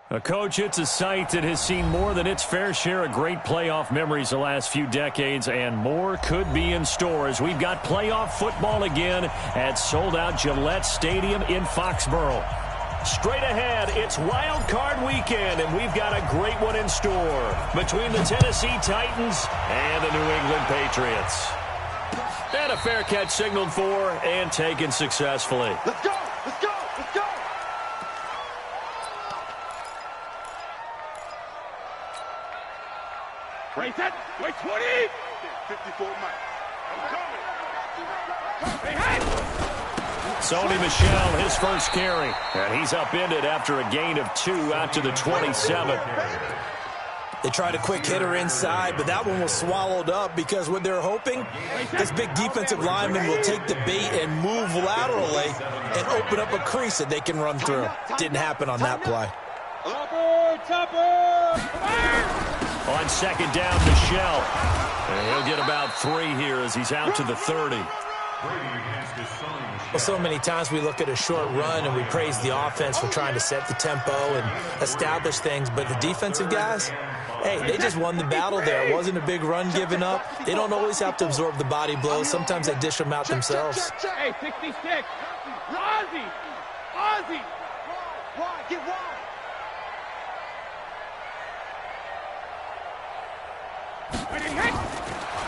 Coach, it's a site that has seen more than its fair share of great playoff memories the last few decades, and more could be in store as we've got playoff football again at sold-out Gillette Stadium in Foxborough. Straight ahead, it's wild card weekend, and we've got a great one in store between the Tennessee Titans and the New England Patriots. And a fair catch signaled for and taken successfully. Let's go! Let's go! Let's go! Wait, set! Wait, 20! 54 Mike. I'm coming! Hey, hey! Sony Michel, his first carry. And he's upended after a gain of 2 out to the 27. They tried a quick hitter inside, but that one was swallowed up because what they're hoping, this big defensive lineman will take the bait and move laterally and open up a crease that they can run through. Didn't happen on that play. On second down, Michel. And he'll get about 3 here as he's out to the 30. Well, so many times we look at a short run and we praise the offense for trying to set the tempo and establish things, but the defensive guys, hey, they just won the battle there. It wasn't a big run given up. They don't always have to absorb the body blows. Sometimes they dish them out themselves. Hey, 66. Ozzy! Ozzy! Wide, get wide!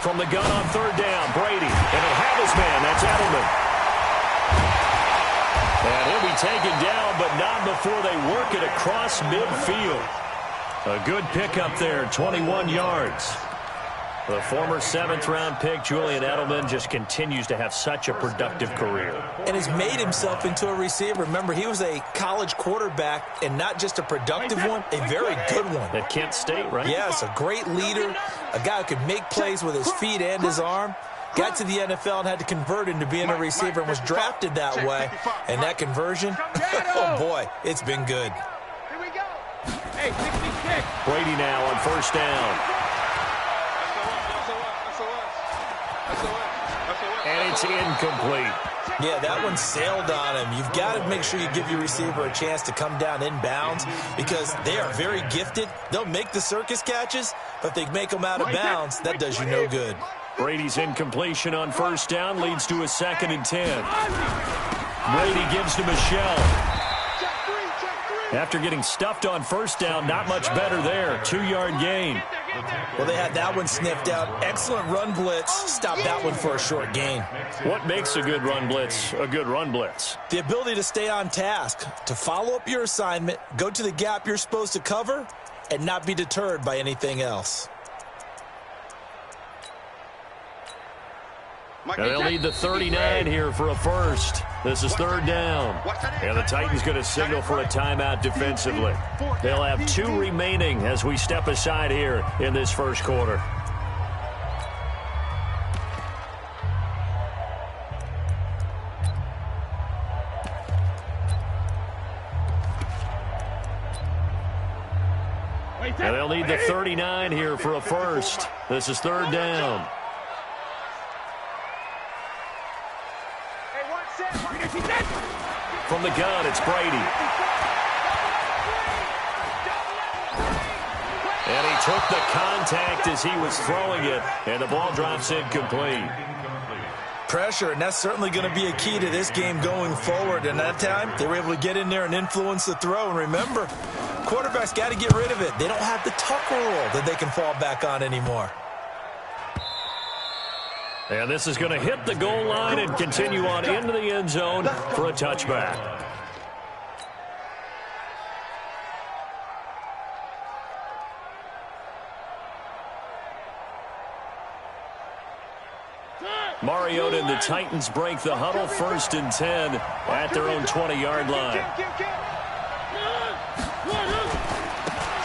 From the gun on third down, Brady. And he'll have his man. That's Edelman. And he'll be taken down, but not before they work it across midfield. A good pickup there, 21 yards. The former 7th-round pick, Julian Edelman, just continues to have such a productive career. And has made himself into a receiver. Remember, he was a college quarterback, and not just a productive one, a very good one. At Kent State, right? Yes, a great leader, a guy who could make plays with his feet and his arm. Got to the NFL and had to convert into being a receiver and was drafted that way. And that conversion, oh boy, it's been good. Here we go! Hey, 66. Brady now on first down. And it's incomplete. Yeah, that one sailed on him. You've got to make sure you give your receiver a chance to come down inbounds because they are very gifted. They'll make the circus catches, but if they make them out of bounds, that does you no good. Brady's incompletion on first down leads to a 2nd and 10. Brady gives to Michel. After getting stuffed on first down, not much better there. 2-yard gain. Well, they had that one sniffed out. Excellent run blitz. Stopped that one for a short gain. What makes a good run blitz a good run blitz? The ability to stay on task, to follow up your assignment, go to the gap you're supposed to cover, and not be deterred by anything else. And they'll need the 39 here for a first. This is third down. And the Titans going to signal for a timeout defensively. They'll have 2 remaining as we step aside here in this first quarter. And they'll need the 39 here for a first. This is third down. From the gun, it's Brady. And he took the contact as he was throwing it, and the ball drops incomplete. Pressure, and that's certainly going to be a key to this game going forward. And that time, they were able to get in there and influence the throw. And remember, quarterbacks got to get rid of it. They don't have the tuck rule that they can fall back on anymore. And this is going to hit the goal line and continue on into the end zone for a touchback. Mariota and the Titans break the huddle, 1st and 10 at their own 20-yard line.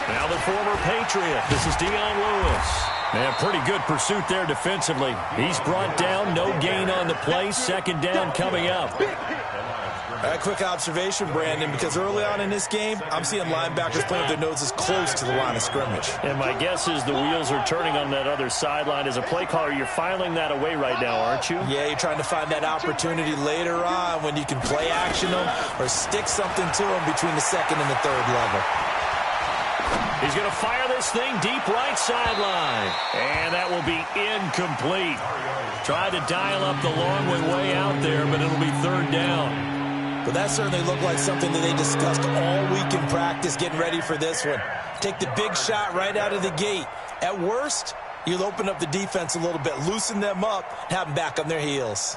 Now the former Patriot. This is Dion Lewis. And pretty good pursuit there defensively. He's brought down, no gain on the play. 2nd down coming up. A quick observation, Brandon, because early on in this game, I'm seeing linebackers playing their noses close to the line of scrimmage. And my guess is the wheels are turning on that other sideline. As a play caller, you're filing that away right now, aren't you? Yeah, you're trying to find that opportunity later on when you can play action them or stick something to them between the 2nd and the 3rd level. He's going to fire this thing deep right sideline. And that will be incomplete. Tried to dial up the long way out there, but it'll be third down. But that certainly looked like something that they discussed all week in practice, getting ready for this one. Take the big shot right out of the gate. At worst, you'll open up the defense a little bit, loosen them up, have them back on their heels.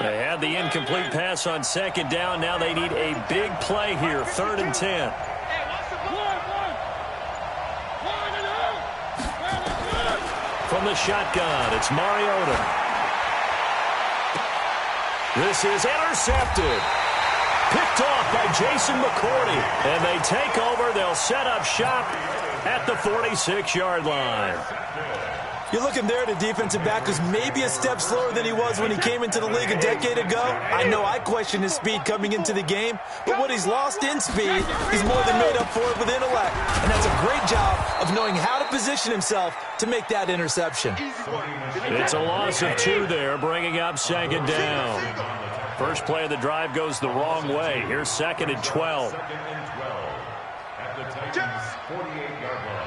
They had the incomplete pass on second down. Now they need a big play here, 3rd and 10. From the shotgun, it's Mariota. This is intercepted. Picked off by Jason McCourty. And they take over. They'll set up shop at the 46-yard line. You're looking there at a defensive back who's maybe a step slower than he was when he came into the league a decade ago. I know I questioned his speed coming into the game, but what he's lost in speed, he's more than made up for it with intellect. And that's a great job of knowing how to position himself to make that interception. It's a loss of 2 there, bringing up second down. First play of the drive goes the wrong way. Here's 2nd and 12.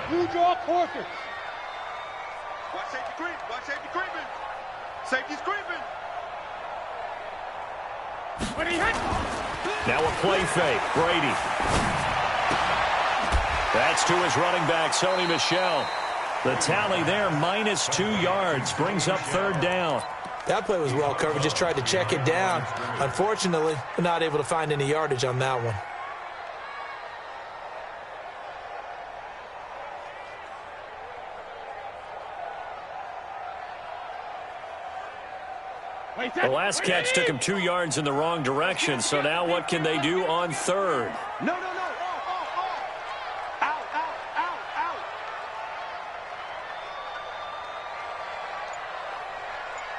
You draw quarters. Watch safety creep. Watch safety creeping. Safety's creeping. When he hits. Now a play fake. Brady. That's to his running back, Sony Michel. The tally there, minus 2 yards. Brings up 3rd down. That play was well covered. Just tried to check it down. Unfortunately, we're not able to find any yardage on that one. The last catch took him 2 yards in the wrong direction, so now what can they do on 3rd? No. Out.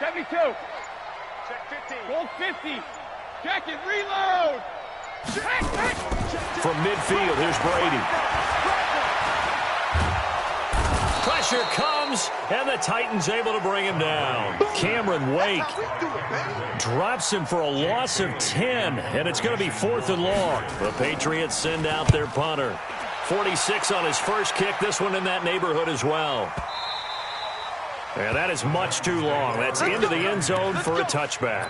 72. Check 15. Goal 50. Check it. Reload. Check. From midfield, here's Brady. Pressure comes, and the Titans able to bring him down. Cameron Wake drops him for a loss of 10, and it's going to be 4th and long. The Patriots send out their punter. 46 on his first kick, this one in that neighborhood as well. And that is much too long. That's into the end zone for a touchback.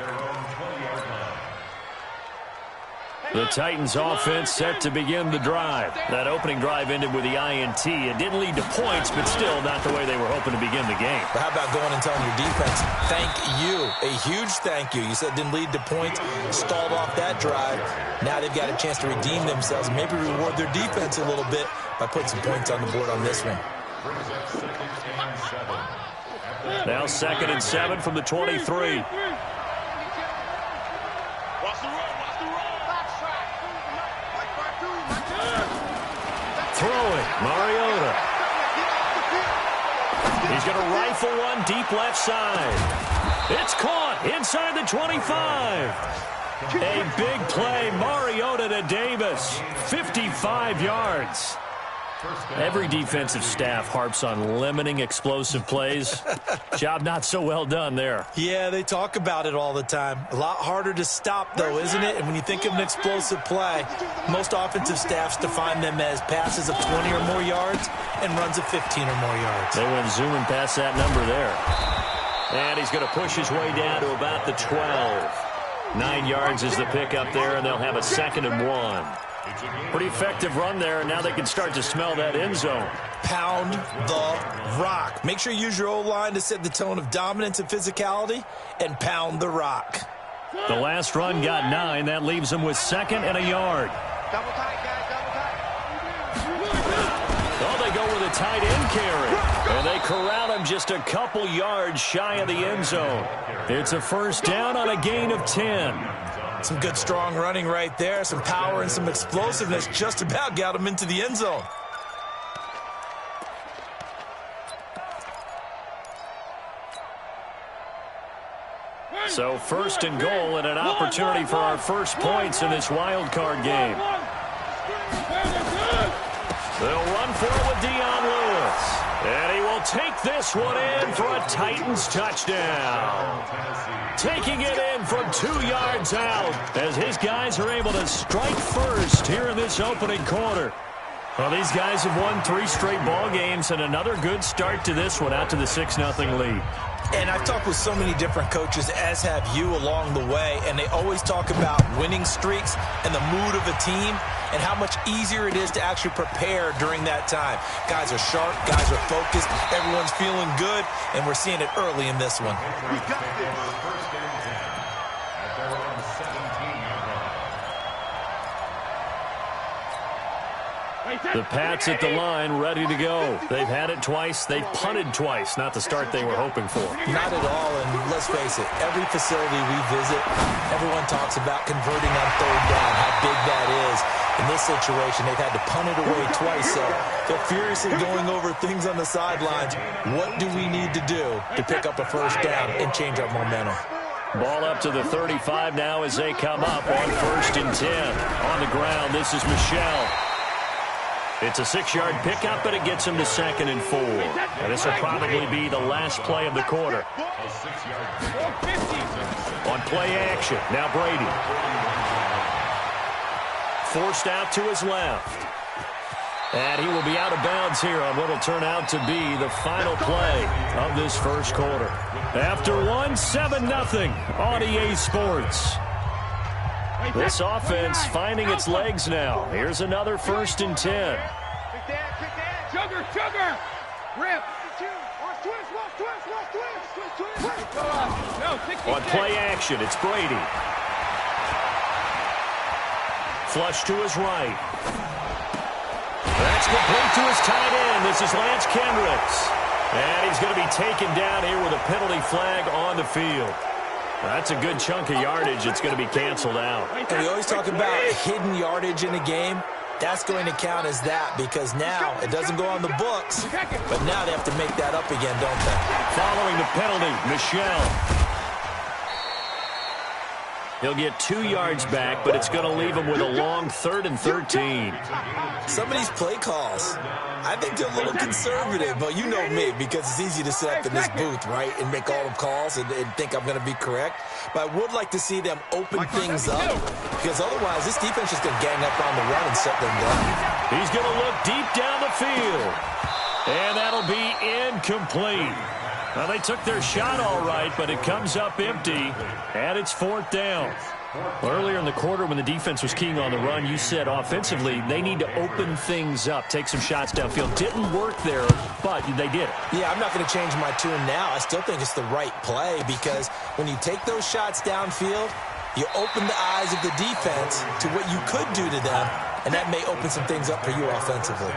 The Titans offense set to begin the drive. That opening drive ended with the INT. It didn't lead to points, but still not the way they were hoping to begin the game. But how about going and telling your defense, thank you, a huge thank you. You said it didn't lead to points, stalled off that drive. Now they've got a chance to redeem themselves, maybe reward their defense a little bit by putting some points on the board on this one. Now 2nd and 7 from the 23. Throwing, Mariota. He's going to rifle one deep left side. It's caught inside the 25. A big play, Mariota to Davis. 55 yards. Every defensive staff harps on limiting explosive plays. Job not so well done there. Yeah, they talk about it all the time. A lot harder to stop, though, isn't it? And when you think of an explosive play, most offensive staffs define them as passes of 20 or more yards and runs of 15 or more yards. They went zooming past that number there. And he's going to push his way down to about the 12. 9 yards is the pickup there, and they'll have a 2nd and 1. Pretty effective run there, and now they can start to smell that end zone. Pound the rock. Make sure you use your O-line to set the tone of dominance and physicality, and pound the rock. The last run got 9. That leaves them with 2nd and a yard. Double tight, guys. Double tight. Oh, they go with a tight end carry. And they corral him just a couple yards shy of the end zone. It's a first down on a gain of 10. Some good, strong running right there. Some power and some explosiveness just about got him into the end zone. So 1st and goal and an opportunity for our first points in this wild card game. They'll run for it with Dion Lewis. And knock this one in for a Titans touchdown. Taking it in from 2 yards out as his guys are able to strike first here in this opening quarter. Well, these guys have won 3 straight ball games and another good start to this one out to the 6-0 lead. And I've talked with so many different coaches, as have you along the way, and they always talk about winning streaks and the mood of a team and how much easier it is to actually prepare during that time. Guys are sharp, guys are focused, everyone's feeling good, and we're seeing it early in this one. We got this. The Pats at the line, ready to go. They've had it twice. They've punted twice. Not the start they were hoping for. Not at all, and let's face it, every facility we visit, everyone talks about converting on 3rd down, how big that is. In this situation, they've had to punt it away twice, so they're furiously going over things on the sidelines. What do we need to do to pick up a 1st down and change our momentum? Ball up to the 35 now as they come up on 1st and 10. On the ground, this is Michel. It's a 6-yard pickup, but it gets him to 2nd and 4. And this will probably be the last play of the quarter. On play action, now Brady. Forced out to his left. And he will be out of bounds here on what will turn out to be the final play of this first quarter. After 7-0 on EA Sports. This offense finding its legs now. Here's another 1st and 10. Sugar! Rip! On play action, it's Brady. Flush to his right. That's complete to his tight end. This is Lance Kendricks. And he's going to be taken down here with a penalty flag on the field. That's a good chunk of yardage. It's going to be canceled out. And we always talk about hidden yardage in a game. That's going to count as that because now it doesn't go on the books, but now they have to make that up again, don't they? Following the penalty, Michel. He'll get 2 yards back, but it's going to leave him with a long 3rd and 13. Some of these play calls, I think they're a little conservative, but you know me, because it's easy to sit up in this booth, right, and make all the calls and think I'm going to be correct. But I would like to see them open things up, because otherwise this defense is going to gang up on the run and shut them down. He's going to look deep down the field, and that'll be incomplete. Well, they took their shot all right, but it comes up empty, and it's 4th down. Earlier in the quarter when the defense was keying on the run, you said offensively they need to open things up, take some shots downfield. Didn't work there, but they did it. Yeah, I'm not going to change my tune now. I still think it's the right play because when you take those shots downfield, you open the eyes of the defense to what you could do to them, and that may open some things up for you offensively.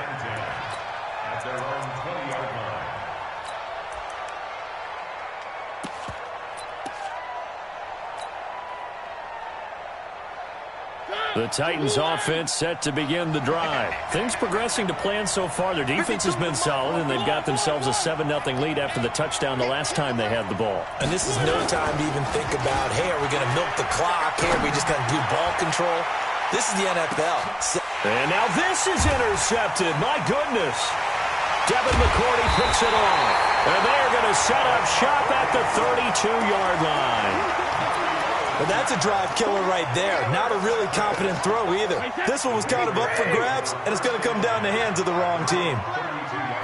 The Titans offense set to begin the drive. Things progressing to plan so far. Their defense has been solid, and they've got themselves a 7-0 lead after the touchdown the last time they had the ball. And this is no time to even think about, hey, are we going to milk the clock? Hey, are we just going to do ball control? This is the NFL. And now this is intercepted. My goodness. Devin McCourty picks it off. And they're going to set up shop at the 32-yard line. But that's a drive killer right there. Not a really confident throw either. This one was kind of up for grabs, and it's going to come down the hands of the wrong team.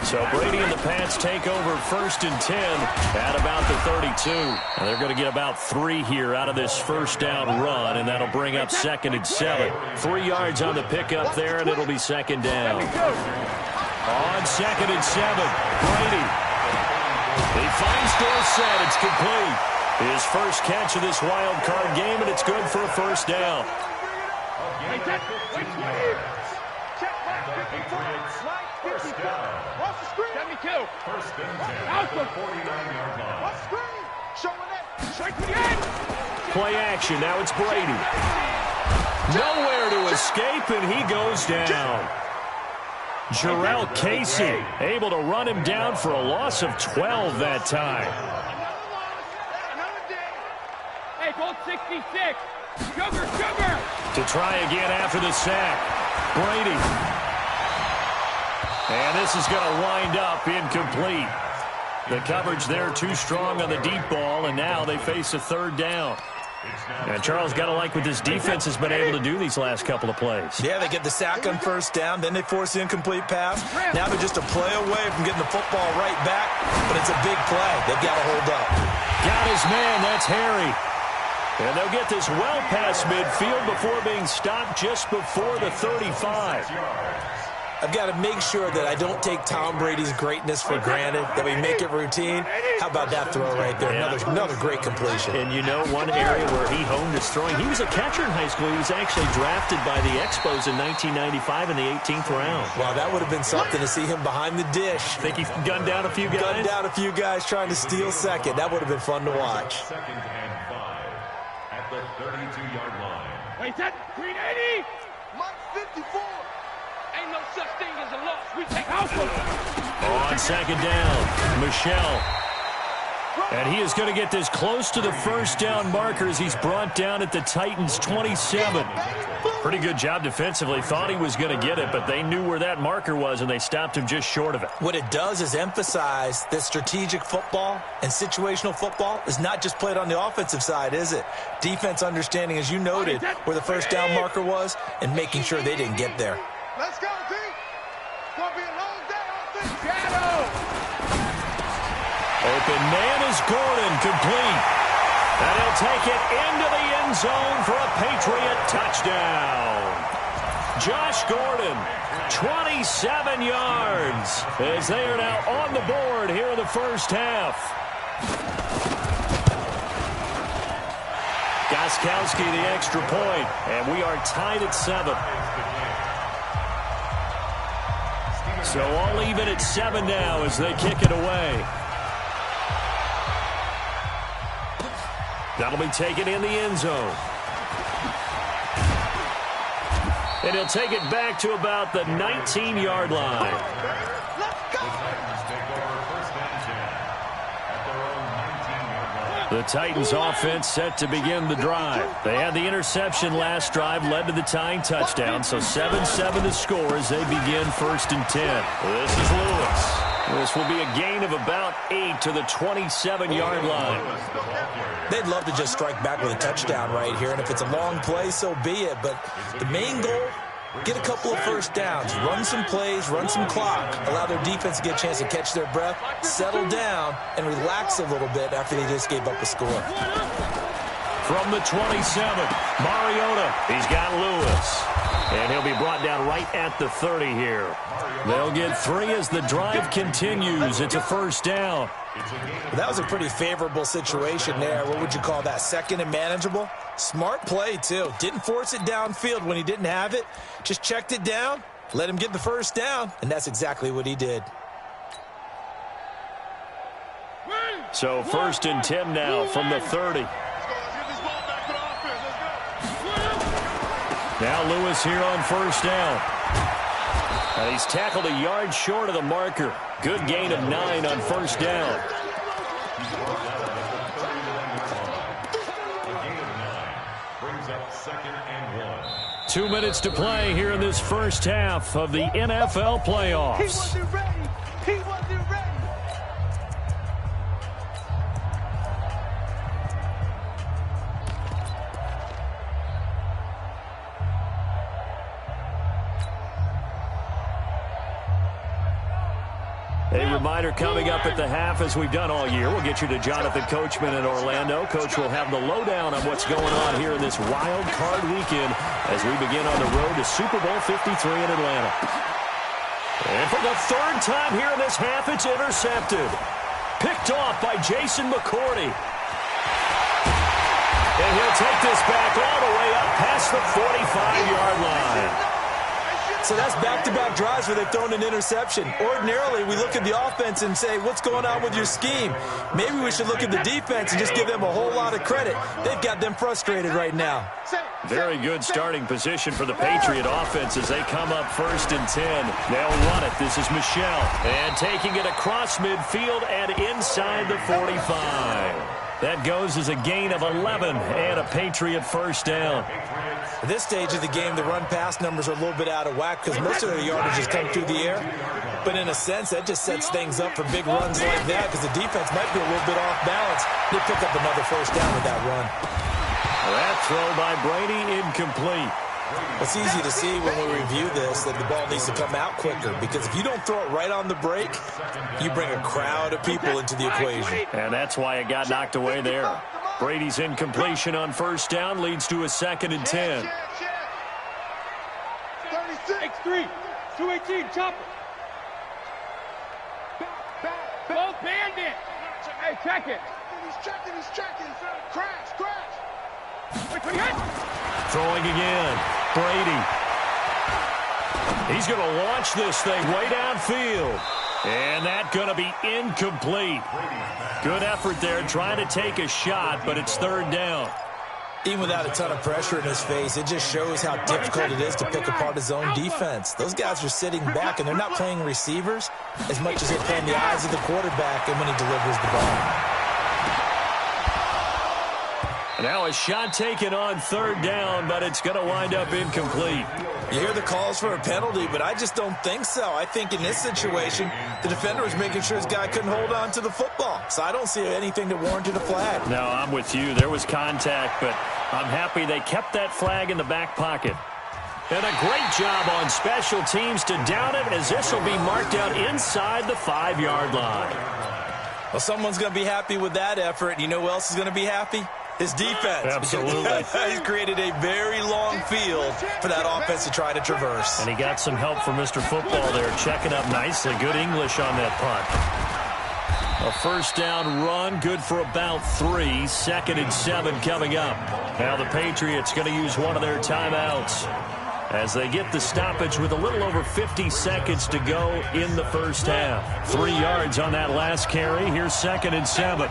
So Brady and the Pats take over 1st and 10 at about the 32. And they're going to get about 3 here out of this 1st down run, and that'll bring up 2nd and 7. 3 yards on the pickup there, and it'll be 2nd down. On 2nd and 7, Brady. He finds Dorsett. It's complete. His first catch of this wild card game, and it's good for a 1st down. Play action. Now it's Brady. Nowhere to escape, and he goes down. Jarrell Casey able to run him down for a loss of 12 that time. Hey, goal 66. Sugar. To try again after the sack. Brady. And this is going to wind up incomplete. The coverage there too strong on the deep ball, and now they face a third down. And Charles, got to like what this defense has been able to do these last couple of plays. Yeah, they get the sack on first down, then they force the incomplete pass. Now they're just a play away from getting the football right back, but it's a big play. They've got to hold up. Got his man, that's Harry. And they'll get this well past midfield before being stopped just before the 35. I've got to make sure that I don't take Tom Brady's greatness for granted, that we make it routine. How about that throw right there? Yeah. Another great completion. And you know one area where he honed his throwing, he was a catcher in high school. He was actually drafted by the Expos in 1995 in the 18th round. Wow, that would have been something to see him behind the dish. Think he gunned down a few guys? Gunned down a few guys trying to steal second. That would have been fun to watch. Second and 5 at the 32-yard line. Wait, that green 80. Mike 54. Ain't no such thing as a loss. We take house of it. On second down, Michelle. And he is going to get this close to the first down marker as he's brought down at the Titans' 27. Pretty good job defensively. Thought he was going to get it, but they knew where that marker was, and they stopped him just short of it. What it does is emphasize that strategic football and situational football is not just played on the offensive side, is it? Defense understanding, as you noted, where the first down marker was and making sure they didn't get there. Let's go, D. It's going to be a long day out there. Shadow. Open man is Gordon, complete. And he'll take it into the end zone for a Patriot touchdown. Josh Gordon, 27 yards, as they are now on the board here in the first half. Gostkowski the extra point, and we are tied at 7. So all even at 7 now as they kick it away. That'll be taken in the end zone. And he'll take it back to about the 19-yard line. The Titans offense set to begin the drive. They had the interception last drive, led to the tying touchdown, so 7-7 to score as they begin 1st and 10. This is Lewis. This will be a gain of about 8 to the 27-yard line. They'd love to just strike back with a touchdown right here, and if it's a long play, so be it. But the main goal, get a couple of first downs, run some plays, run some clock, allow their defense to get a chance to catch their breath, settle down, and relax a little bit after they just gave up a score. From the 27, Mariota, he's got Lewis. And he'll be brought down right at the 30 here. They'll get 3 as the drive continues. It's a first down. That was a pretty favorable situation there. What would you call that? Second and manageable? Smart play, too. Didn't force it downfield when he didn't have it. Just checked it down, let him get the first down, and that's exactly what he did. So 1st and 10 now from the 30. Now Lewis here on first down. And he's tackled a yard short of the marker. Good gain of 9 on first down. Brings up 2nd and 1. 2 minutes to play here in this first half of the NFL playoffs. He wasn't ready. He wasn't ready. A reminder coming up at the half, as we've done all year. We'll get you to Jonathan Coachman in Orlando. Coach will have the lowdown on what's going on here in this wild card weekend as we begin on the road to Super Bowl 53 in Atlanta. And for the 3rd time here in this half, it's intercepted. Picked off by Jason McCourty. And he'll take this back all the way up past the 45-yard line. So that's back-to-back drives where they've thrown an interception. Ordinarily, we look at the offense and say, what's going on with your scheme? Maybe we should look at the defense and just give them a whole lot of credit. They've got them frustrated right now. Very good starting position for the Patriot offense as they come up 1st and 10. They'll run it. This is Michelle. And taking it across midfield and inside the 45. That goes as a gain of 11 and a Patriot first down. At this stage of the game, the run-pass numbers are a little bit out of whack because most of their yardage has come through the air. But in a sense, that just sets things up for big runs like that because the defense might be a little bit off balance. They pick up another first down with that run. That throw by Brady incomplete. It's easy to see when we review this that the ball needs to come out quicker because if you don't throw it right on the break, you bring a crowd of people into the equation. And that's why it got knocked away there. Brady's incompletion on first down leads to a 2nd and 10. 36, 218, chopper. Both bandit. Hey, check it. He's checking. Crash. Throwing again. Brady. He's going to launch this thing way downfield. And that's going to be incomplete. Good effort there trying to take a shot, but it's 3rd down. Even without a ton of pressure in his face, it just shows how difficult it is to pick apart his own defense. Those guys are sitting back, and they're not playing receivers as much as they're playing the eyes of the quarterback and when he delivers the ball. Now a shot taken on 3rd down, but it's going to wind up incomplete. You hear the calls for a penalty, but I just don't think so. I think in this situation, the defender was making sure his guy couldn't hold on to the football. So I don't see anything that warranted a flag. No, I'm with you. There was contact, but I'm happy they kept that flag in the back pocket. And a great job on special teams to down it as this will be marked out inside the 5-yard line. Well, someone's going to be happy with that effort. And you know who else is going to be happy? His defense. Absolutely. He's created a very long field for that offense to try to traverse. And he got some help from Mr. Football there, checking up nicely. Good English on that punt. A first down run, good for about 3. 2nd and 7 coming up. Now the Patriots going to use one of their timeouts as they get the stoppage with a little over 50 seconds to go in the first half. 3 yards on that last carry. Here's 2nd and 7.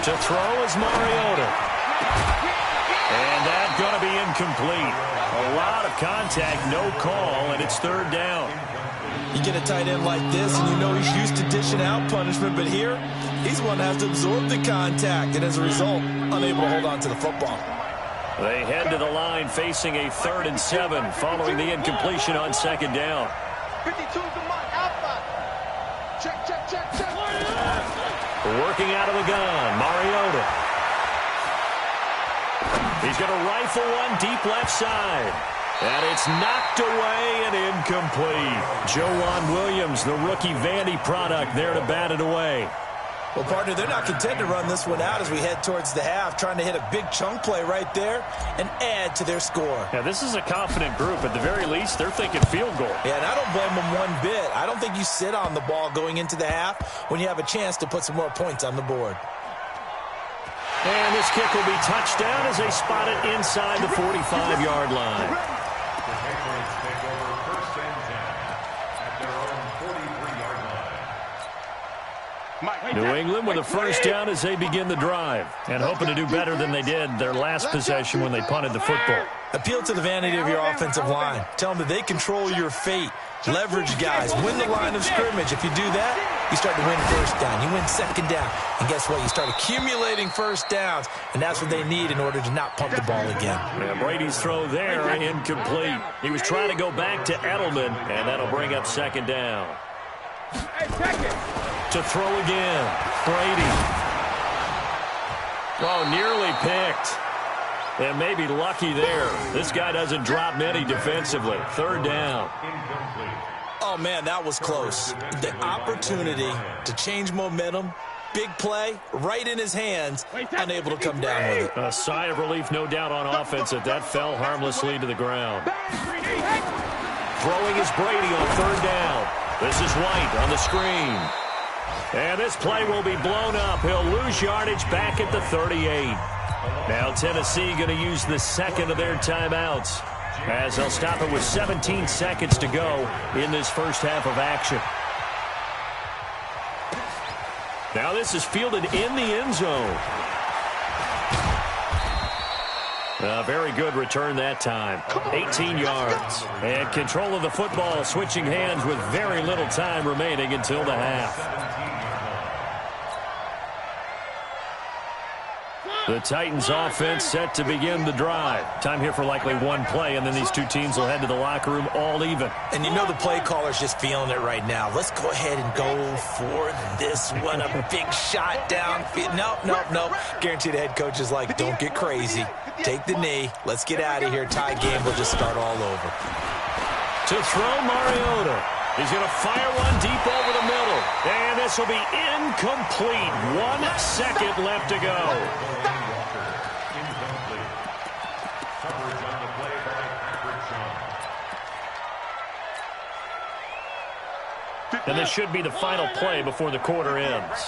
To throw is Mariota. And that's going to be incomplete. A lot of contact, no call, and it's 3rd down. You get a tight end like this, and you know he's used to dishing out punishment, but here, he's one that has to absorb the contact, and as a result, unable to hold on to the football. They head to the line facing a 3rd and 7 following the incompletion on 2nd down. 52's the mark, outside. Check. Working out of the gun, Mariota. He's going to rifle one deep left side. And it's knocked away and incomplete. Joejuan Williams, the rookie Vandy product, there to bat it away. Well, partner, they're not content to run this one out as we head towards the half, trying to hit a big chunk play right there and add to their score. Yeah, this is a confident group. At the very least, they're thinking field goal. Yeah, and I don't blame them one bit. I don't think you sit on the ball going into the half when you have a chance to put some more points on the board. And this kick will be touchdown as they spot it inside the 45-yard line. New England with a first down as they begin the drive and hoping to do better than they did their last possession when they punted the football. Appeal to the vanity of your offensive line. Tell them that they control your fate. Leverage guys. Win the line of scrimmage. If you do that, you start to win first down. You win 2nd down. And guess what? You start accumulating first downs, and that's what they need in order to not punt the ball again. Yeah, Brady's throw there, incomplete. He was trying to go back to Edelman, and that'll bring up 2nd down. Hey, check it. To throw again, Brady. Oh, nearly picked. And maybe lucky there. This guy doesn't drop many defensively. 3rd down. Oh, man, that was close. The opportunity to change momentum, big play, right in his hands, unable to come down with it. A sigh of relief, no doubt, on offense that fell harmlessly to the ground. Throwing is Brady on 3rd down. This is White on the screen. And this play will be blown up. He'll lose yardage back at the 38. Now Tennessee going to use the 2nd of their timeouts as they'll stop it with 17 seconds to go in this first half of action. Now this is fielded in the end zone. A very good return that time. 18 yards. And control of the football switching hands with very little time remaining until the half. The Titans offense set to begin the drive. Time here for likely one play, and then these two teams will head to the locker room all even. And you know the play caller's just feeling it right now. Let's go ahead and go for this one. A big shot downfield. Nope. Guarantee the head coach is like, don't get crazy. Take the knee. Let's get out of here. Tie game will just start all over. To throw, Mariota. He's going to fire one deep over the middle. And this will be incomplete. 1 second left to go. And this should be the final play before the quarter ends.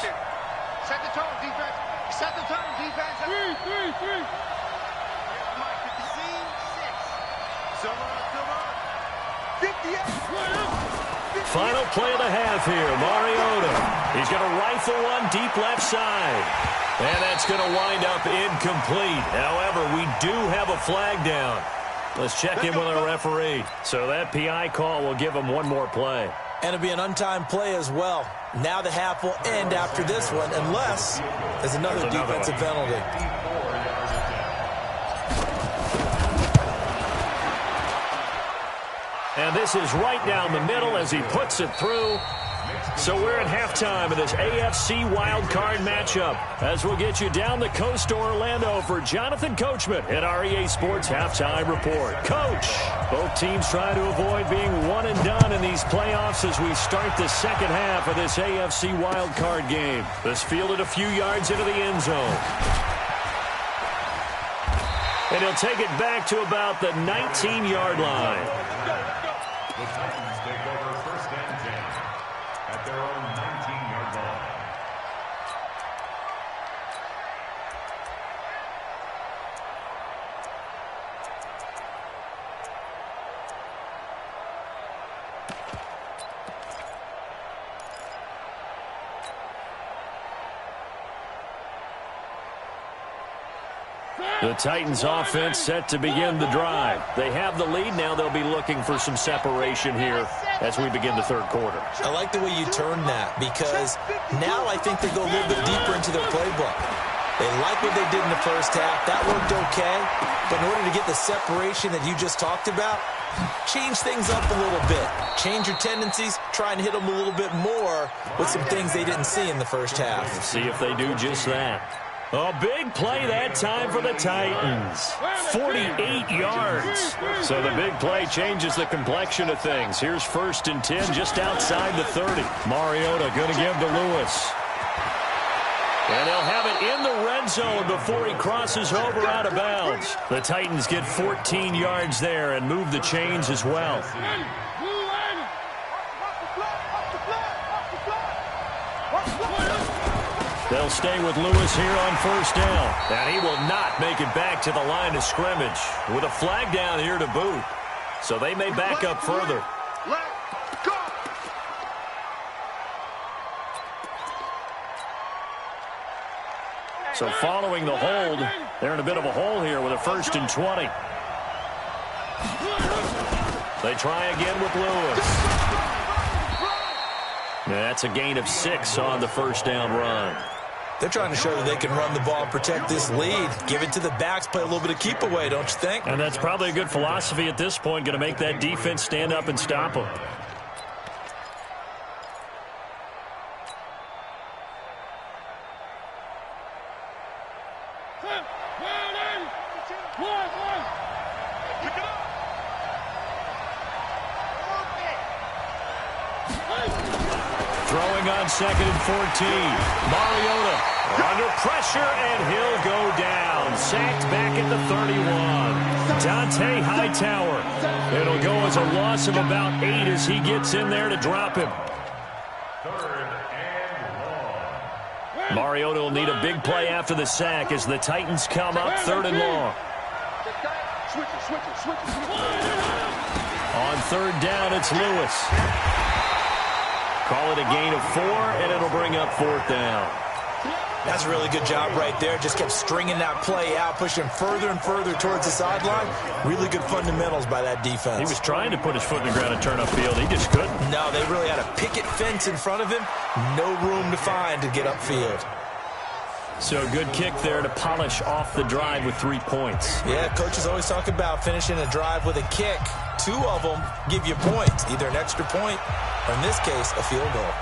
Set the tone, defense. Set the tone, defense. 3. Final play of the half here. Mariota. He's going to rifle one deep left side. And that's going to wind up incomplete. However, we do have a flag down. Let's check in with our referee. So that PI call will give him one more play. And it'll be an untimed play as well. Now the half will end after this one, unless there's another defensive penalty. And this is right down the middle as he puts it through. So we're at halftime of this AFC wildcard matchup as we'll get you down the coast to Orlando for Jonathan Coachman at our EA Sports Halftime Report. Coach, both teams trying to avoid being one and done in these playoffs as we start the second half of this AFC wildcard game. This fielded a few yards into the end zone. And he'll take it back to about the 19-yard line. The Titans take over 1st and 10 at their own 19-yard line. The Titans offense set to begin the drive. They have the lead. Now they'll be looking for some separation here as we begin the third quarter. I like the way you turned that because now I think they go a little bit deeper into their playbook. They like what they did in the first half. That worked okay. But in order to get the separation that you just talked about, change things up a little bit. Change your tendencies. Try and hit them a little bit more with some things they didn't see in the first half. Let's see if they do just that. A big play that time for the Titans. 48 yards. So the big play changes the complexion of things. Here's 1st and 10 just outside the 30. Mariota going to give to Lewis. And they'll have it in the red zone before he crosses over out of bounds. The Titans get 14 yards there and move the chains as well. They'll stay with Lewis here on 1st down. And he will not make it back to the line of scrimmage with a flag down here to boot. So they may back up further. So following the hold, they're in a bit of a hole here with a 1st and 20. They try again with Lewis. That's a gain of 6 on the 1st down run. They're trying to show that they can run the ball and protect this lead. Give it to the backs, play a little bit of keep away, don't you think? And that's probably a good philosophy at this point, going to make that defense stand up and stop them. Throwing on 2nd and 14. Mariota under pressure, and he'll go down. Sacked back at the 31. Dante Hightower. It'll go as a loss of about 8 as he gets in there to drop him. 3rd and long. Mariota will need a big play after the sack as the Titans come up 3rd and long. On 3rd down, it's Lewis. Call it a gain of 4, and it'll bring up 4th down. That's a really good job right there. Just kept stringing that play out, pushing further and further towards the sideline. Really good fundamentals by that defense. He was trying to put his foot in the ground and turn upfield. He just couldn't. No, they really had a picket fence in front of him. No room to find to get upfield. So good kick there to polish off the drive with 3 points. Yeah, coaches always talk about finishing a drive with a kick. 2 of them give you points, either an extra point or, in this case, a field goal.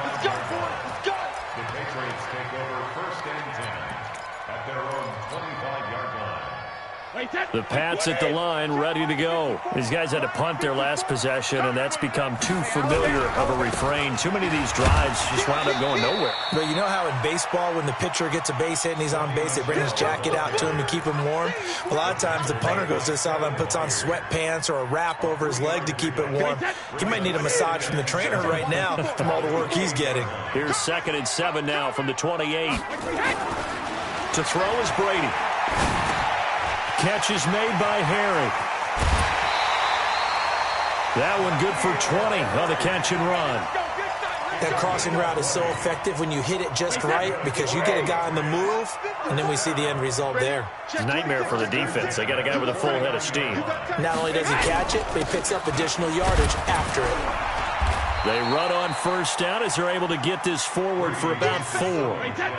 Let's go, boy. Let's go. The Patriots take over 1st and 10 at their own 25-yard line. The Pats at the line, ready to go. These guys had to punt their last possession, and that's become too familiar of a refrain. Too many of these drives just wound up going nowhere. But you know how in baseball, when the pitcher gets a base hit and he's on base, they bring his jacket out to him to keep him warm? A lot of times the punter goes to the sideline and puts on sweatpants or a wrap over his leg to keep it warm. He might need a massage from the trainer right now from all the work he's getting. Here's 2nd and 7 now from the 28. To throw is Brady. Catch is made by Harry. That one good for 20 on the catch and run. That crossing route is so effective when you hit it just right because you get a guy on the move, and then we see the end result there. It's a nightmare for the defense. They got a guy with a full head of steam. Not only does he catch it, but he picks up additional yardage after it. They run on 1st down as they're able to get this forward for about 4.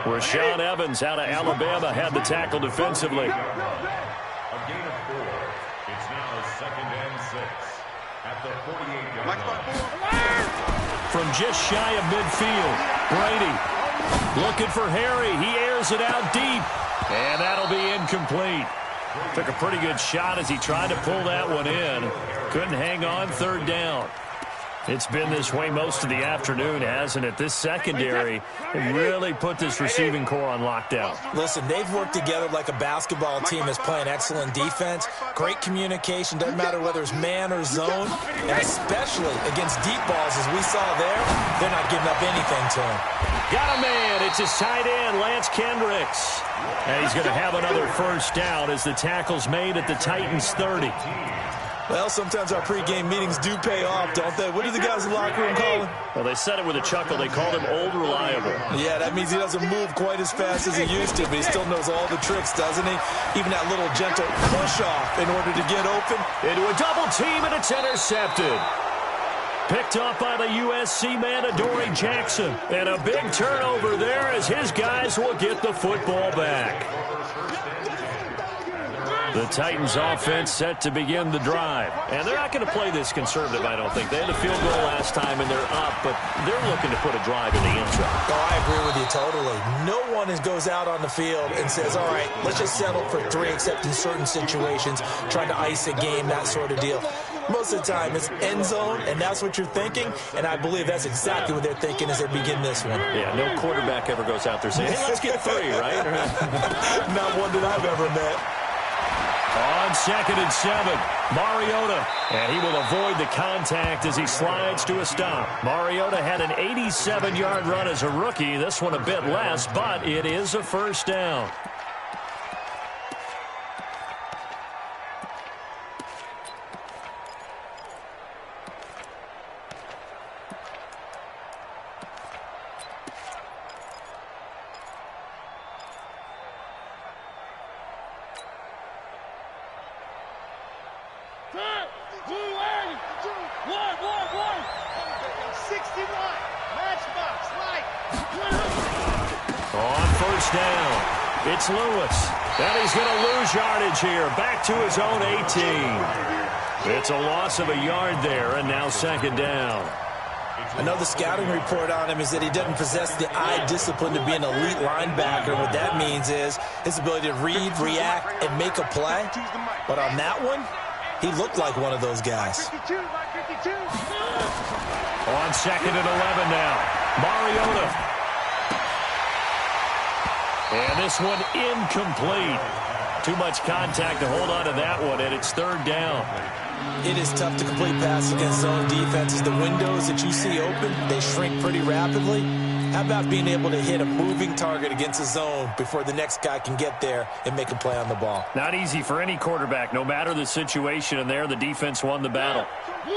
Rashaan Evans out of Alabama had the tackle defensively. A gain of 4. It's now 2nd and 6 at the 48-yard line. From just shy of midfield, Brady looking for Harry. He airs it out deep, and that'll be incomplete. Took a pretty good shot as he tried to pull that one in. Couldn't hang on 3rd down. It's been this way most of the afternoon, hasn't it? This secondary really put this receiving core on lockdown. Listen, they've worked together like a basketball team that's playing excellent defense. Great communication. Doesn't matter whether it's man or zone. And especially against deep balls, as we saw there, they're not giving up anything to him. Got a man. It's his tight end, Lance Kendricks. And he's going to have another 1st down as the tackle's made at the Titans' 30. Well, sometimes our pregame meetings do pay off, don't they? What do the guys in the locker room call him? Well, they said it with a chuckle. They called him Old Reliable. Yeah, that means he doesn't move quite as fast as he used to, but he still knows all the tricks, doesn't he? Even that little gentle push-off in order to get open. Into a double team, and it's intercepted. Picked up by the USC man, Adoree Jackson. And a big turnover there as his guys will get the football back. The Titans offense set to begin the drive. And they're not going to play this conservative, I don't think. They had a field goal last time, and they're up, but they're looking to put a drive in the end zone. Oh, I agree with you totally. No one goes out on the field and says, all right, let's just settle for 3, except in certain situations, trying to ice a game, that sort of deal. Most of the time, it's end zone, and that's what you're thinking, and I believe that's exactly what they're thinking as they begin this one. Yeah, no quarterback ever goes out there saying, hey, let's get 3, right? Not one that I've ever met. On 2nd and 7, Mariota, and he will avoid the contact as he slides to a stop. Mariota had an 87-yard run as a rookie. This one a bit less, but it is a 1st down. It's Lewis, and he's going to lose yardage here, back to his own 18. It's a loss of a yard there, and now 2nd down. I know the scouting report on him is that he doesn't possess the eye discipline to be an elite linebacker. What that means is his ability to read, react, and make a play. But on that one, he looked like one of those guys. On 2nd and 11 now, Mariota. And this one incomplete. Too much contact to hold on to that one, and it's 3rd down. It is tough to complete passes against zone defenses. The windows that you see open, they shrink pretty rapidly. How about being able to hit a moving target against a zone before the next guy can get there and make a play on the ball? Not easy for any quarterback, no matter the situation, and there the defense won the battle.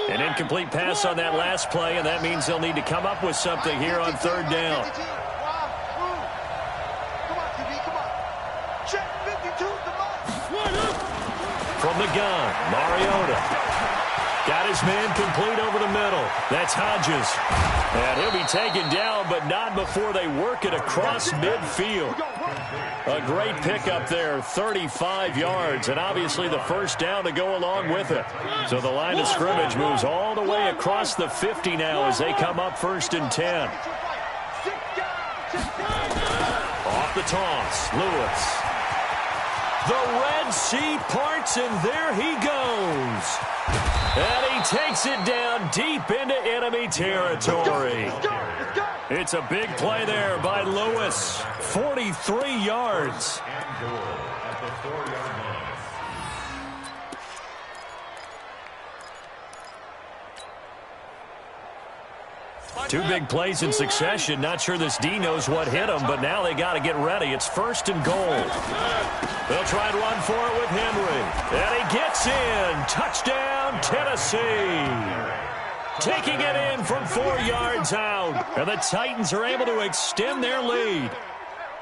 An incomplete pass on that last play, and that means they'll need to come up with something here on 3rd down. Check 52, From the gun, Mariota. Got his man complete over the middle. That's Hodges. And he'll be taken down, but not before they work it across midfield. A great pickup there, 35 yards, and obviously the first down to go along with it. So the line of scrimmage moves all the way across the 50 now as they come up 1st and 10. Off the toss, Lewis. The Red Sea parts, and there he goes. And he takes it down deep into enemy territory. It's a big play there by Lewis. 43 yards. Two big plays in succession. Not sure this D knows what hit him, but now they got to get ready. It's 1st and goal. They'll try and run for it with Henry. And he gets in. Touchdown, Tennessee. Taking it in from 4 yards out. And the Titans are able to extend their lead.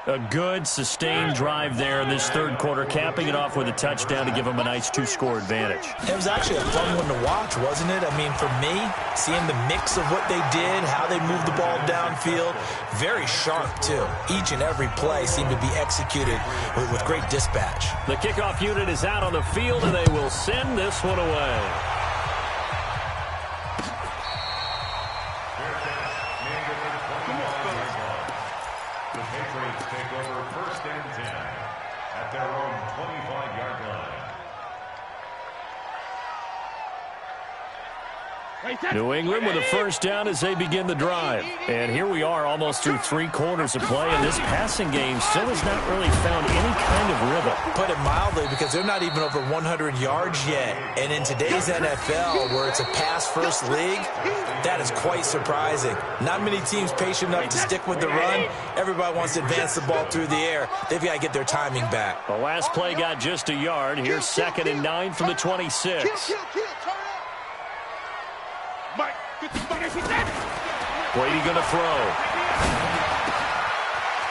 A good, sustained drive there in this 3rd quarter, capping it off with a touchdown to give them a nice 2-score advantage. It was actually a fun one to watch, wasn't it? I mean, for me, seeing the mix of what they did, how they moved the ball downfield, very sharp, too. Each and every play seemed to be executed with great dispatch. The kickoff unit is out on the field, and they will send this one away. New England with a first down as they begin the drive. And here we are almost through 3 quarters of play, and this passing game still has not really found any kind of rhythm. Put it mildly, because they're not even over 100 yards yet. And in today's NFL, where it's a pass-first league, that is quite surprising. Not many teams patient enough to stick with the run. Everybody wants to advance the ball through the air. They've got to get their timing back. The last play got just a yard. Here's 2nd and 9 from the 26. Brady going to throw.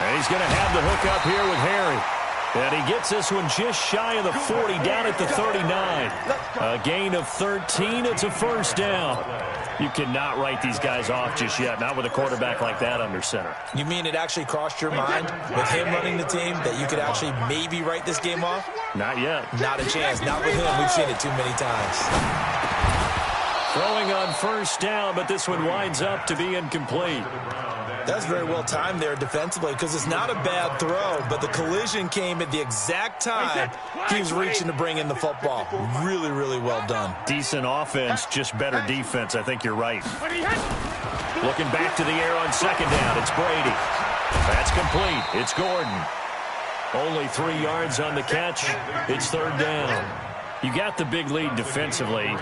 And he's going to have the hook up here with Harry. And he gets this one just shy of the 40, down at the 39. A gain of 13. It's a first down. You cannot write these guys off just yet, not with a quarterback like that under center. You mean it actually crossed your mind with him running the team that you could actually maybe write this game off? Not yet. Not a chance. Not with him. We've seen it too many times. Throwing on first down, but this one winds up to be incomplete. That's very well timed there defensively, because it's not a bad throw, but the collision came at the exact time he was reaching to bring in the football. Really, really well done. Decent offense, just better defense. I think you're right. Looking back to the air on 2nd down. It's Brady. That's complete. It's Gordon. Only 3 yards on the catch. It's 3rd down. You got the big lead defensively.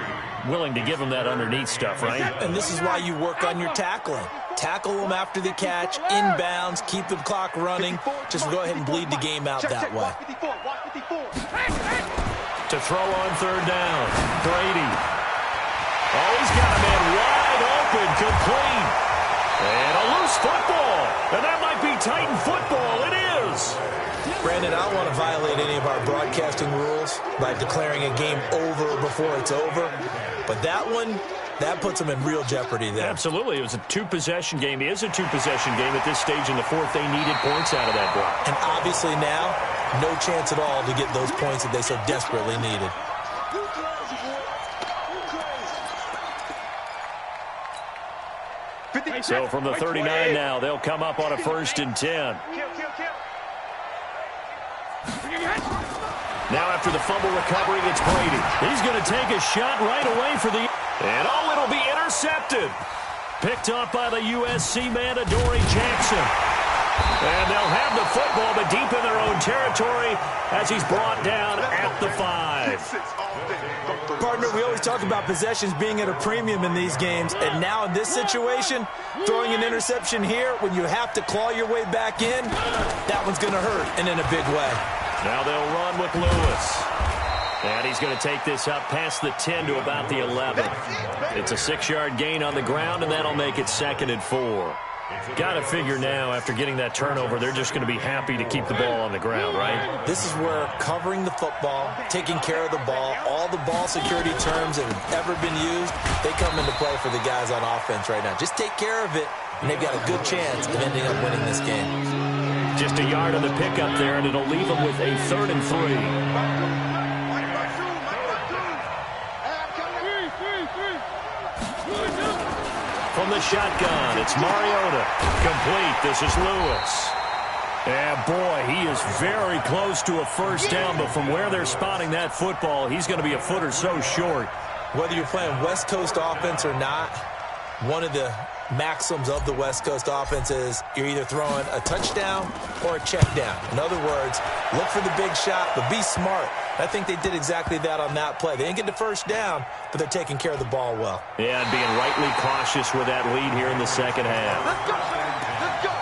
Willing to give them that underneath stuff, right? And this is why you work on your tackling. Tackle them after the catch, inbounds, keep the clock running. Just go ahead and bleed the game out that way. To throw on 3rd down, Brady. Oh, he's got a man wide open, complete. And a loose football. And that might be Titan football. It is. Brandon, I don't want to violate any of our broadcasting rules by declaring a game over before it's over. But that one, that puts them in real jeopardy there. Absolutely. It was a 2-possession game. It is a 2-possession game at this stage in the 4th. They needed points out of that drive. And obviously now, no chance at all to get those points that they so desperately needed. So from the 39 now, they'll come up on a 1st and 10. Now after the fumble recovery, it's Brady. He's going to take a shot right away for the... And oh, it'll be intercepted. Picked up by the USC man, Adoree Jackson. And they'll have the football, but deep in their own territory as he's brought down at the 5. Partner, we always talk about possessions being at a premium in these games, and now in this situation, throwing an interception here when you have to claw your way back in, that one's going to hurt, and in a big way. Now they'll run with Lewis. And he's going to take this up past the 10 to about the 11. It's a 6-yard gain on the ground, and that'll make it 2nd and 4. Got to figure now, after getting that turnover, they're just going to be happy to keep the ball on the ground, right? This is where covering the football, taking care of the ball, all the ball security terms that have ever been used, they come into play for the guys on offense right now. Just take care of it, and they've got a good chance of ending up winning this game. Just a yard on the pickup there, and it'll leave them with a 3rd and 3. From the shotgun, it's Mariota. Complete. This is Lewis. And boy, he is very close to a first down, but from where they're spotting that football, he's going to be a foot or so short. Whether you're playing West Coast offense or not, one of the maxims of the West Coast offense is you're either throwing a touchdown or a check down. In other words, look for the big shot, but be smart. I think they did exactly that on that play. They didn't get the first down, but they're taking care of the ball well. Yeah, and being rightly cautious with that lead here in the second half. Let's go.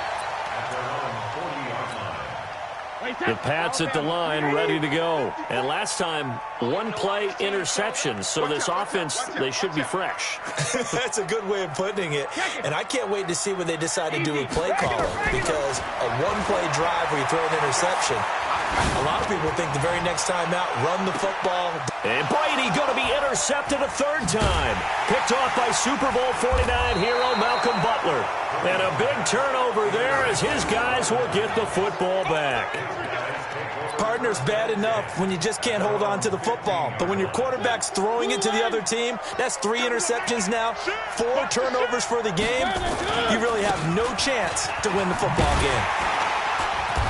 The Pats at the line, ready to go. And last time, one play interception. So this offense, they should be fresh. That's a good way of putting it. And I can't wait to see what they decide to do with play calling, because a one-play drive where you throw an interception, a lot of people think the very next time out, run the football. And Brady going to be intercepted a 3rd time. Picked off by Super Bowl 49 hero Malcolm Butler. And a big turnover there as his guys will get the football back. Partner's bad enough when you just can't hold on to the football. But when your quarterback's throwing it to the other team, that's 3 interceptions now, 4 turnovers for the game. You really have no chance to win the football game.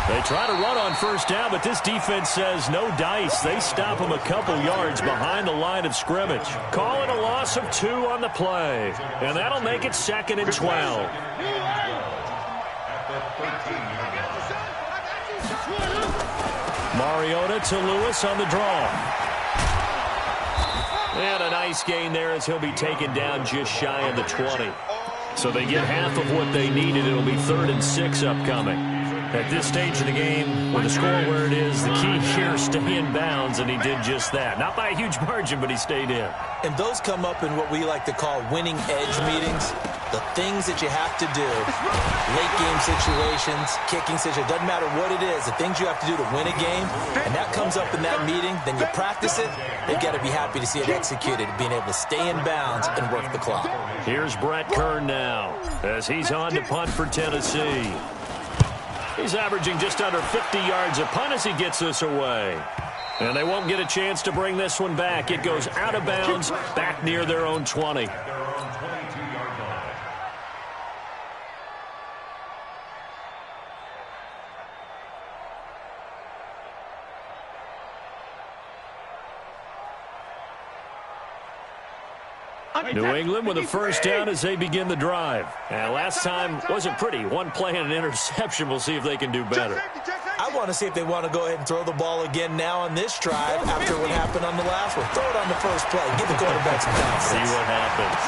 They try to run on first down, but this defense says no dice. They stop them a couple yards behind the line of scrimmage. Calling a loss of 2 on the play. And that'll make it 2nd and 12. Mariota to Lewis on the draw. And a nice gain there as he'll be taken down just shy of the 20. So they get half of what they needed. It'll be 3rd and 6 upcoming. At this stage of the game, with the score where it is, the key here, stay in bounds, and he did just that. Not by a huge margin, but he stayed in. And those come up in what we like to call winning edge meetings. The things that you have to do, late game situations, kicking situations, doesn't matter what it is, the things you have to do to win a game, and that comes up in that meeting, then you practice it, they've got to be happy to see it executed, being able to stay in bounds and work the clock. Here's Brett Kern now, as he's on to punt for Tennessee. He's averaging just under 50 yards a punt as he gets this away. And they won't get a chance to bring this one back. It goes out of bounds, back near their own 20. New England with a first down as they begin the drive. And last time wasn't pretty. One play and an interception. We'll see if they can do better. I want to see if they want to go ahead and throw the ball again now on this drive after what happened on the last one. Throw it on the first play. Give the quarterback some confidence. See what happens.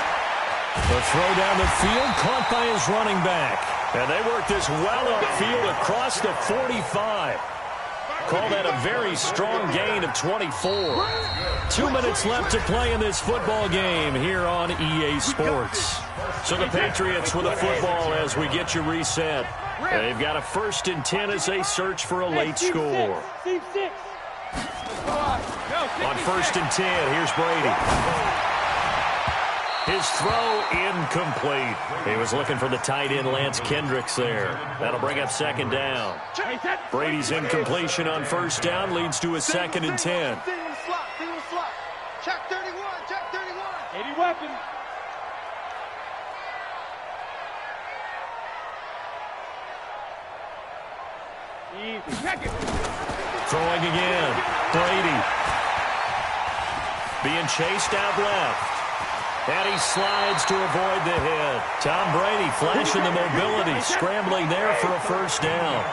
The throw down the field caught by his running back. And they work this well upfield across the 45. Call that a very strong gain of 24. 2 minutes left to play in this football game here on EA Sports. So the Patriots with a football as we get you reset. They've got a 1st and 10 as they search for a late score. On 1st and 10, here's Brady. His throw incomplete. He was looking for the tight end Lance Kendricks there. That'll bring up 2nd down. Brady's incompletion on 1st down leads to a 2nd and 10. Check 31, check 31. 80 weapons. Easy. Check it. Throwing again. Brady. Being chased out left. And he slides to avoid the hit. Tom Brady flashing the mobility, scrambling there for a 1st down.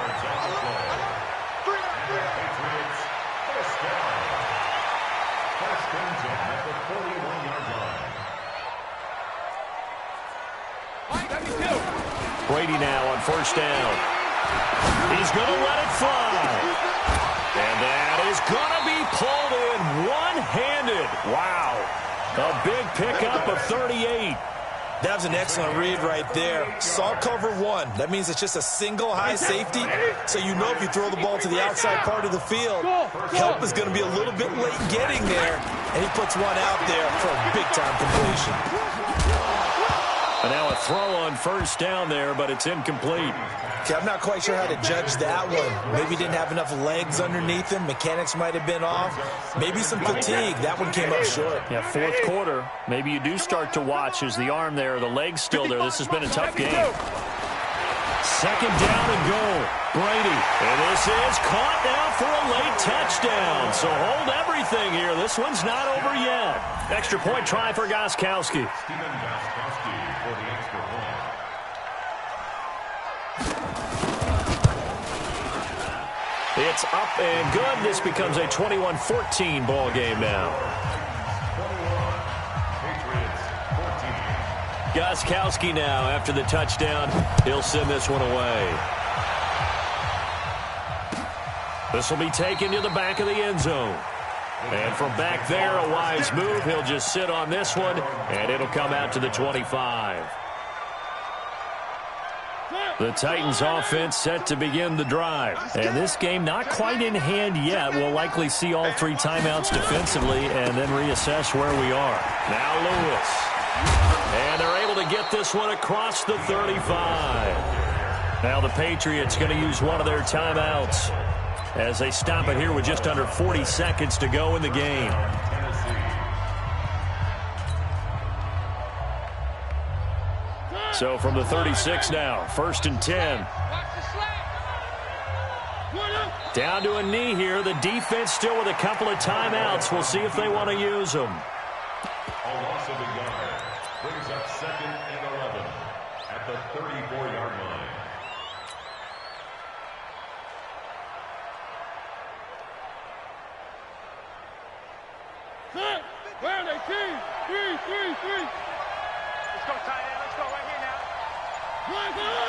Brady now on 1st down. He's going to let it fly. And that is going to be pulled in one-handed. Wow. A big pickup of 38. That was an excellent read right there. Saw cover one. That means it's just a single high safety. So you know if you throw the ball to the outside part of the field, help is going to be a little bit late getting there. And he puts one out there for a big-time completion. And now a throw on first down there, but it's incomplete. Okay, I'm not quite sure how to judge that one. Maybe didn't have enough legs underneath him. Mechanics might have been off. Maybe some fatigue. That one came up short. Yeah, fourth quarter. Maybe you do start to watch as the arm there, the leg's still there. This has been a tough game. Second down and goal. Brady. And this is caught now for a late touchdown. So hold everything here. This one's not over yet. Extra point try for Gostkowski. Steven Gostkowski for the extra point. It's up and good. This becomes a 21-14 ball game now. 21, Patriots 14. Gostkowski now after the touchdown. He'll send this one away. This will be taken to the back of the end zone. And from back there, a wise move. He'll just sit on this one, and it'll come out to the 25. The Titans offense set to begin the drive. And this game not quite in hand yet. We'll likely see all three timeouts defensively and then reassess where we are. Now Lewis. And they're able to get this one across the 35. Now the Patriots going to use one of their timeouts as they stop it here with just under 40 seconds to go in the game. So from the 36 now, 1st and 10. Down to a knee here. The defense still with a couple of timeouts. We'll see if they want to use them. A loss of a yard brings up 2nd and 11 at the 34-yard line. Where are they? Three. Let's go, tight end. Let's go right here now.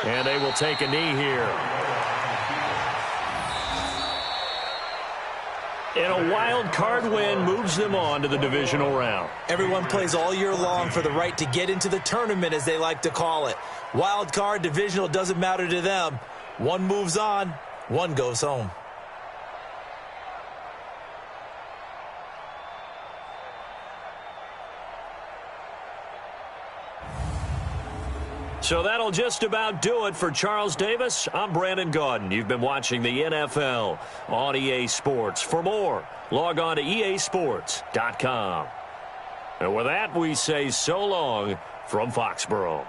And they will take a knee here. And a wild card win moves them on to the divisional round. Everyone plays all year long for the right to get into the tournament, as they like to call it. Wild card, divisional, doesn't matter to them. One moves on, one goes home. So that'll just about do it for Charles Davis. I'm Brandon Gaudin. You've been watching the NFL on EA Sports. For more, log on to easports.com. And with that, we say so long from Foxborough.